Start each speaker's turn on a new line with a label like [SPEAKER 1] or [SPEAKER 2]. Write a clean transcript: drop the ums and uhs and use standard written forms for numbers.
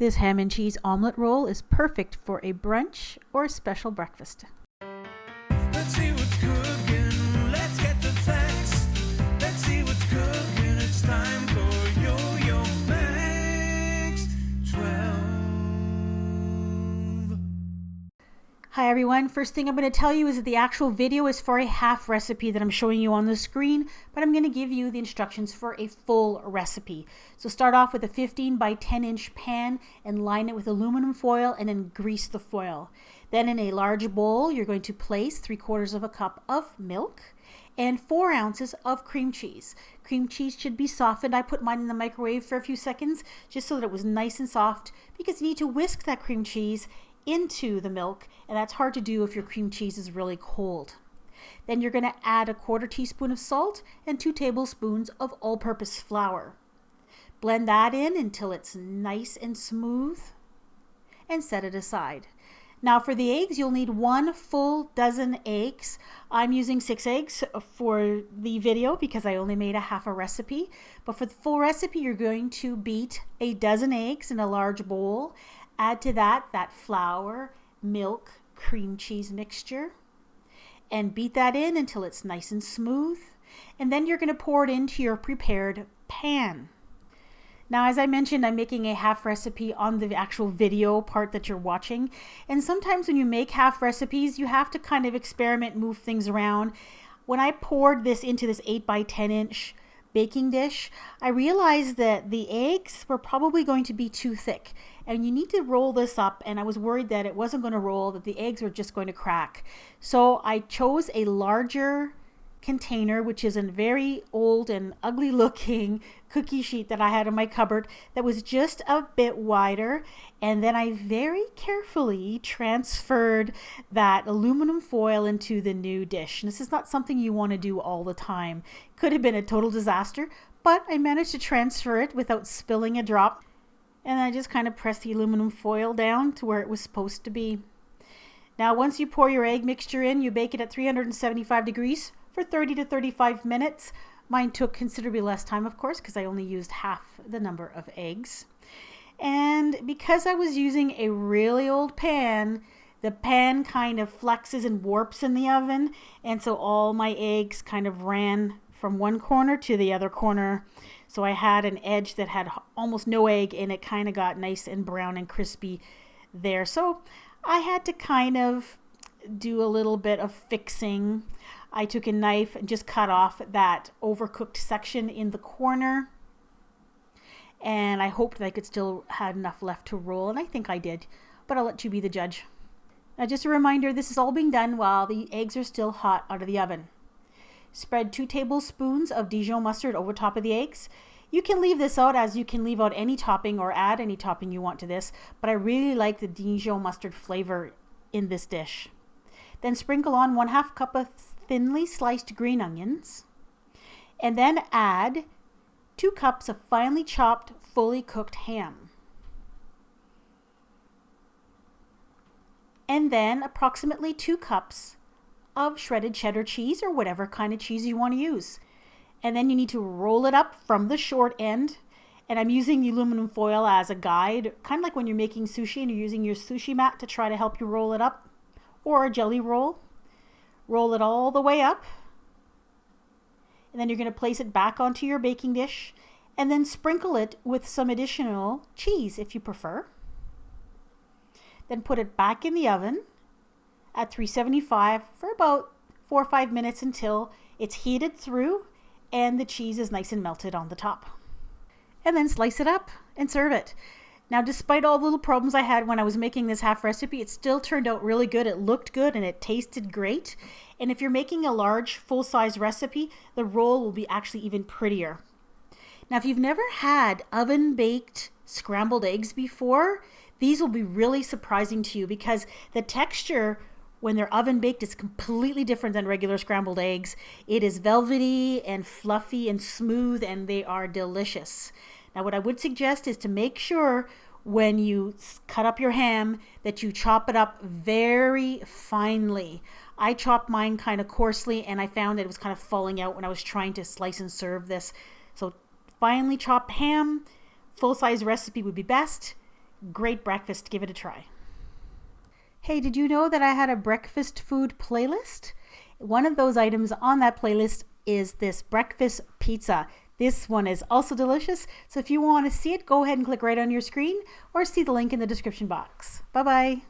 [SPEAKER 1] This ham and cheese omelet roll is perfect for a brunch or a special breakfast.
[SPEAKER 2] Let's see what's cooking. Let's get the facts. Let's see what's cooking. It's time for yoyomax12.
[SPEAKER 1] Hi everyone, first thing I'm going to tell you is that the actual video is for a half recipe that I'm showing you on the screen, but I'm going to give you the instructions for a full recipe. So start off with a 15 by 10 inch pan and line it with aluminum foil and then grease the foil. Then in a large bowl, you're going to place 3/4 of a cup of milk and 4 ounces of cream cheese. Cream cheese should be softened. I put mine in the microwave for a few seconds just so that it was nice and soft, because you need to whisk that cream cheese into the milk, and that's hard to do if your cream cheese is really cold. Then you're going to add a 1/4 teaspoon of salt and 2 tablespoons of all-purpose flour. Blend that in until it's nice and smooth and set it aside. Now for the eggs, you'll need 1 full dozen eggs. I'm using 6 eggs for the video because I only made a half a recipe. But for the full recipe, you're going to beat a dozen eggs in a large bowl. Add to that flour, milk, cream cheese mixture, and beat that in until it's nice and smooth. And then you're going to pour it into your prepared pan. Now, as I mentioned, I'm making a half recipe on the actual video part that you're watching. And sometimes when you make half recipes, you have to kind of experiment, move things around. When I poured this into this 8 by 10 inch baking dish, I realized that the eggs were probably going to be too thick. And you need to roll this up, and I was worried that it wasn't going to roll, that the eggs were just going to crack. So I chose a larger container, which is a very old and ugly looking cookie sheet that I had in my cupboard that was just a bit wider, and then I very carefully transferred that aluminum foil into the new dish. And this is not something you want to do all the time. Could have been a total disaster, but I managed to transfer it without spilling a drop, and I just kind of pressed the aluminum foil down to where it was supposed to be. Now once you pour your egg mixture in, you bake it at 375 degrees for 30 to 35 minutes. Mine took considerably less time, of course, because I only used half the number of eggs. And because I was using a really old pan, the pan kind of flexes and warps in the oven, and so all my eggs kind of ran from one corner to the other corner. So I had an edge that had almost no egg, and it kind of got nice and brown and crispy there. So I had to kind of do a little bit of fixing. I took a knife and just cut off that overcooked section in the corner, and I hoped that I could still have enough left to roll, and I think I did, but I'll let you be the judge. Now just a reminder, this is all being done while the eggs are still hot out of the oven. Spread 2 tablespoons of Dijon mustard over top of the eggs. You can leave this out, as you can leave out any topping or add any topping you want to this, but I really like the Dijon mustard flavor in this dish. Then sprinkle on 1/2 cup of thinly sliced green onions, and then add 2 cups of finely chopped, fully cooked ham. And then approximately 2 cups of shredded cheddar cheese, or whatever kind of cheese you want to use. And then you need to roll it up from the short end. And I'm using the aluminum foil as a guide, kind of like when you're making sushi and you're using your sushi mat to try to help you roll it up, or a jelly roll. Roll it all the way up, and then you're going to place it back onto your baking dish, and then sprinkle it with some additional cheese if you prefer. Then put it back in the oven at 375 for about 4 or 5 minutes until it's heated through and the cheese is nice and melted on the top. And then slice it up and serve it. Now, despite all the little problems I had when I was making this half recipe, it still turned out really good. It looked good and it tasted great. And if you're making a large, full-size recipe, the roll will be actually even prettier. Now, if you've never had oven-baked scrambled eggs before, these will be really surprising to you, because the texture when they're oven-baked is completely different than regular scrambled eggs. It is velvety and fluffy and smooth, and they are delicious. Now, what I would suggest is to make sure when you cut up your ham that you chop it up very finely. I chopped mine kind of coarsely, and I found that it was kind of falling out when I was trying to slice and serve this. So finely chopped ham, full-size recipe would be best. great breakfast. Give it a try. Hey, did you know that I had a breakfast food playlist? One of those items on that playlist is this breakfast pizza. This one is also delicious. So if you want to see it, go ahead and click right on your screen or see the link in the description box. Bye-bye.